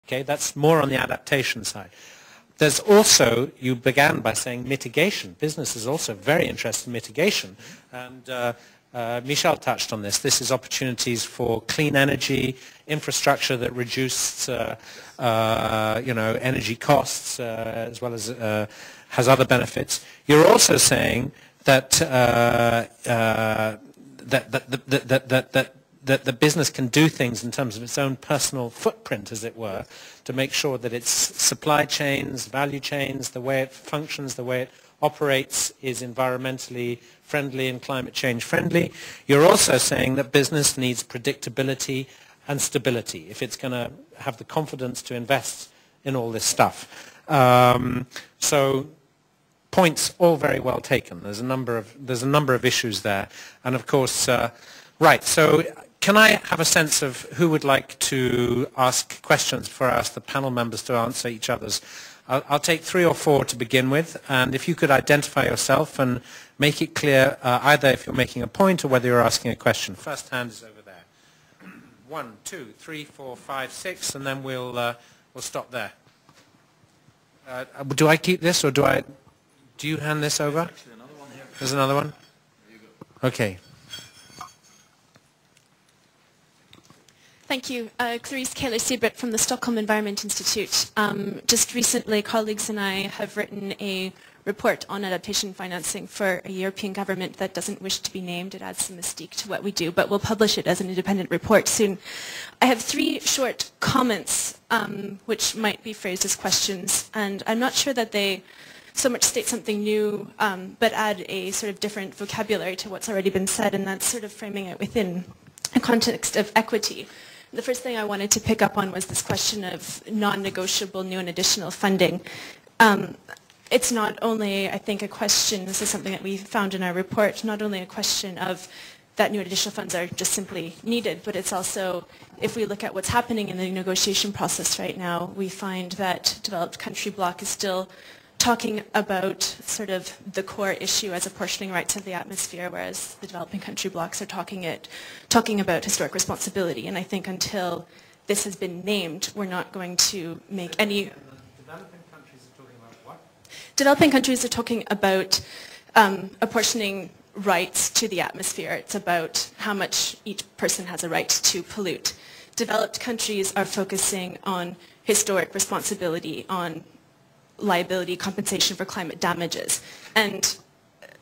Okay, that's more on the adaptation side. There's also, you began by saying mitigation. Business is also very interested in mitigation. And Michel touched on this. This is opportunities for clean energy, infrastructure that reduces energy costs as well as has other benefits. You're also saying that that the business can do things in terms of its own personal footprint, as it were, to make sure that its supply chains, value chains, the way it functions, the way it operates is environmentally friendly and climate change friendly. You're also saying that business needs predictability and stability if it's going to have the confidence to invest in all this stuff. So points all very well taken. There's a number of issues there, and of course, right. So can I have a sense of who would like to ask questions before I ask the panel members to answer each other's? I'll take 3 or 4 to begin with, and if you could identify yourself and make it clear either if you're making a point or whether you're asking a question. First hand is over there. 1, 2, 3, 4, 5, 6, and then we'll stop there. Do I keep this, or do you hand this over? There's actually another one here. There's another one? There you go. Okay. Thank you. Clarice Kaler-Siebert from the Stockholm Environment Institute. Just recently, colleagues and I have written a report on adaptation financing for a European government that doesn't wish to be named. It adds some mystique to what we do, but we'll publish it as an independent report soon. I have 3 short comments, which might be phrased as questions, and I'm not sure that they so much state something new, but add a sort of different vocabulary to what's already been said, and that's sort of framing it within a context of equity. The first thing I wanted to pick up on was this question of non-negotiable new and additional funding. It's not only, I think, a question, this is something that we found in our report, not only a question of that new and additional funds are just simply needed, but it's also, if we look at what's happening in the negotiation process right now, we find that developed country bloc is still talking about sort of the core issue as apportioning rights of the atmosphere, whereas the developing country blocs are talking about historic responsibility. And I think until this has been named, we're not going to make any... Developing countries are talking about what? Developing countries are talking about apportioning rights to the atmosphere. It's about how much each person has a right to pollute. Developed countries are focusing on historic responsibility, on liability, compensation for climate damages. And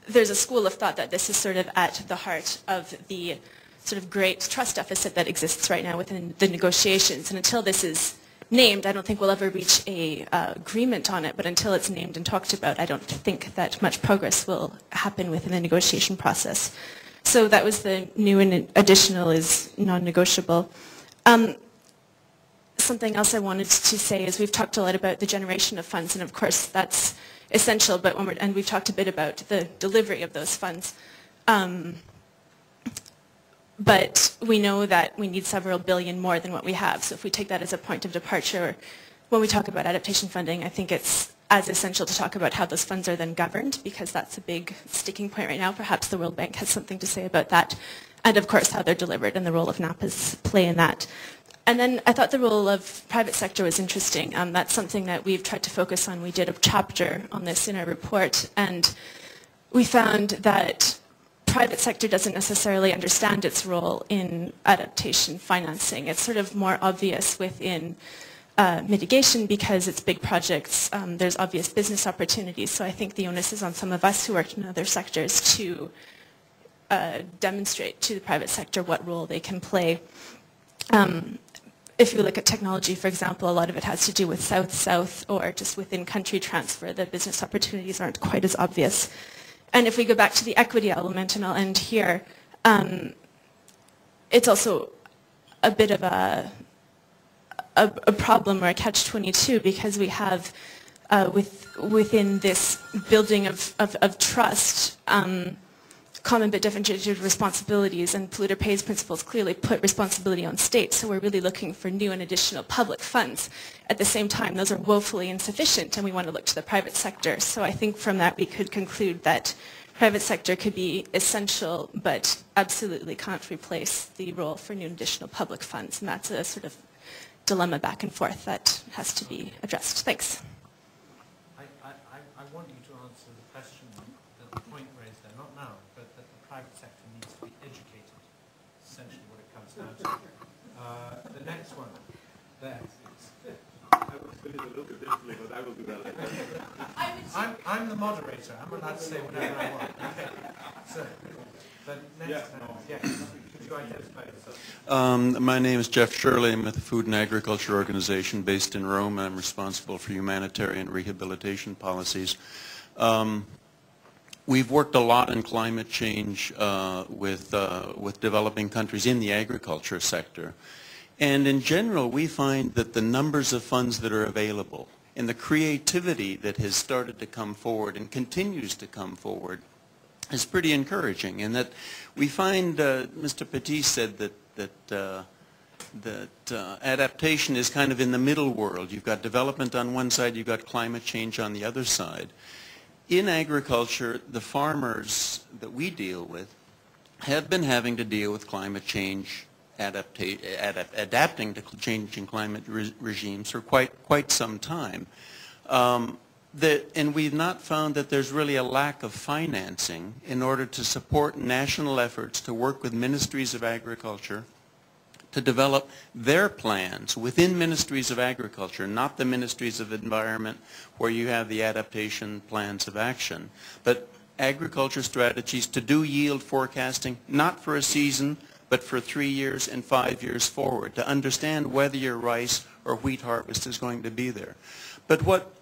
there's a school of thought that this is sort of at the heart of the sort of great trust deficit that exists right now within the negotiations. And until this is named, I don't think we'll ever reach a agreement on it, but until it's named and talked about, I don't think that much progress will happen within the negotiation process. So that was the new and additional is non-negotiable. Something else I wanted to say is we've talked a lot about the generation of funds, and of course that's essential, but and we've talked a bit about the delivery of those funds. But we know that we need several billion more than what we have. So if we take that as a point of departure, when we talk about adaptation funding, I think it's as essential to talk about how those funds are then governed, because that's a big sticking point right now. Perhaps the World Bank has something to say about that. And of course how they're delivered and the role of NAPA's play in that. And then I thought the role of private sector was interesting. That's something that we've tried to focus on. We did a chapter on this in our report, and we found that private sector doesn't necessarily understand its role in adaptation financing. It's sort of more obvious within mitigation because it's big projects. There's obvious business opportunities. So I think the onus is on some of us who work in other sectors to demonstrate to the private sector what role they can play. If you look at technology, for example, a lot of it has to do with South-South or just within country transfer. The business opportunities aren't quite as obvious. And if we go back to the equity element, and I'll end here, it's also a bit of a problem or a catch-22 because we have within this building of trust, common but differentiated responsibilities, and polluter pays principles clearly put responsibility on states, so we're really looking for new and additional public funds. At the same time, those are woefully insufficient, and we want to look to the private sector. So I think from that we could conclude that private sector could be essential, but absolutely can't replace the role for new and additional public funds, and that's a sort of dilemma back and forth that has to be addressed. Thanks. I want you to answer the question, the point raised there, not now, but that the private sector needs to be educated, essentially what it comes down to. The next one, there. I will split it a little bit differently, but I will do that later. I'm the moderator. I'm allowed to say whatever I want. Okay. So, the next yes. Could you identify yourself? My name is Jeff Shirley. I'm with the Food and Agriculture Organization based in Rome. I'm responsible for humanitarian rehabilitation policies. We've worked a lot in climate change with developing countries in the agriculture sector. And in general, we find that the numbers of funds that are available and the creativity that has started to come forward and continues to come forward is pretty encouraging. And that we find, Mr. Petit said that adaptation is kind of in the middle world. You've got development on one side, you've got climate change on the other side. In agriculture, the farmers that we deal with have been having to deal with climate change, adapting to changing climate regimes for quite some time. And we've not found that there's really a lack of financing in order to support national efforts to work with ministries of agriculture to develop their plans within ministries of agriculture, not the ministries of environment where you have the adaptation plans of action, but agriculture strategies to do yield forecasting, not for a season, but for 3 years and 5 years forward, to understand whether your rice or wheat harvest is going to be there. But what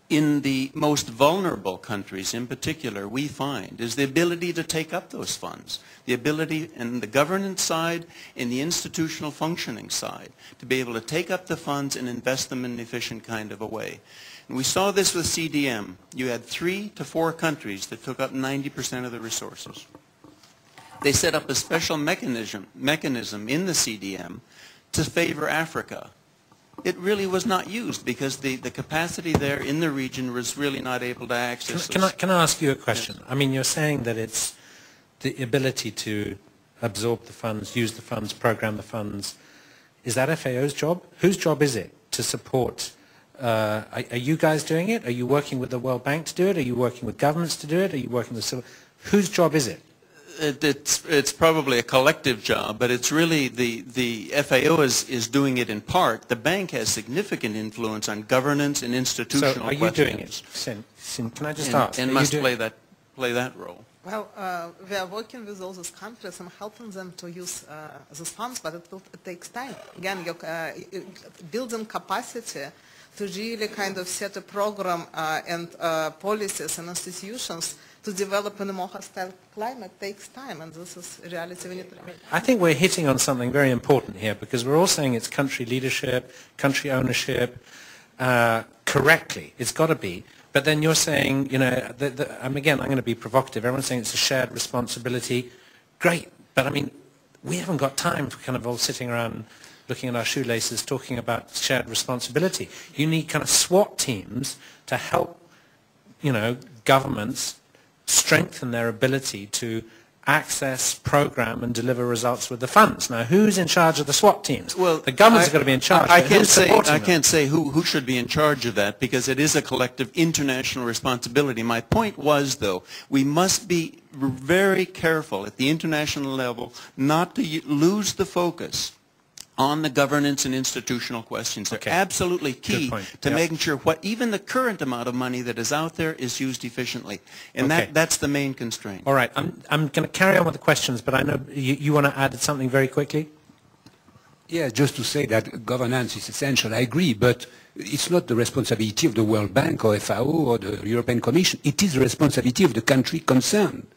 in the most vulnerable countries in particular we find is the ability to take up those funds, the ability in the governance side, in the institutional functioning side, to be able to take up the funds and invest them in an efficient kind of a way. And we saw this with CDM. You had 3 to 4 countries that took up 90% of the resources. They set up a special mechanism in the CDM to favor Africa. It really was not used because the capacity there in the region was really not able to access. Can I ask you a question? Yes. I mean, you're saying that it's the ability to absorb the funds, use the funds, program the funds. Is that FAO's job? Whose job is it to support? Are you guys doing it? Are you working with the World Bank to do it? Are you working with governments to do it? Are you working with civil? Whose job is it? It's probably a collective job, but it's really the FAO is doing it in part. The bank has significant influence on governance and institutional questions. So are you doing it? Sin, can I just ask? And must play that role. Well, we are working with all those countries and helping them to use those funds, but it takes time. Again, building capacity to really kind of set a program and policies and institutions to develop in a more hostile climate takes time, and this is a reality we need to. I think we're hitting on something very important here, because we're all saying it's country leadership, country ownership, correctly. It's got to be. But then you're saying, you know, again, I'm going to be provocative. Everyone's saying it's a shared responsibility. Great. But I mean, we haven't got time for kind of all sitting around looking at our shoelaces talking about shared responsibility. You need kind of SWAT teams to help, you know, governments strengthen their ability to access, program, and deliver results with the funds. Now, who's in charge of the SWAT teams? Well, the government's got to be in charge. I can't say who should be in charge of that, because it is a collective international responsibility. My point was, though, we must be very careful at the international level not to lose the focus on the governance and institutional questions. They're absolutely key to making sure even the current amount of money that is out there is used efficiently. And that's the main constraint. All right. I'm going to carry on with the questions, but I know you want to add something very quickly? Yeah, just to say that governance is essential. I agree, but it's not the responsibility of the World Bank or FAO or the European Commission. It is the responsibility of the country concerned.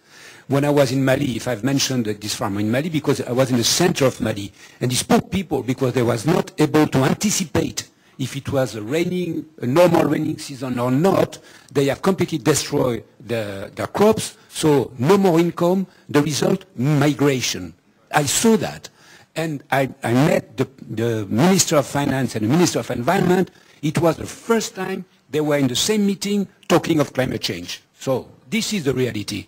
When I was in Mali, if I've mentioned this farmer in Mali, because I was in the center of Mali, and these poor people, because they was not able to anticipate if it was a normal raining season or not, they have completely destroyed their crops, so no more income, the result, migration. I saw that, and I met the Minister of Finance and the Minister of Environment. It was the first time they were in the same meeting talking of climate change. So this is the reality.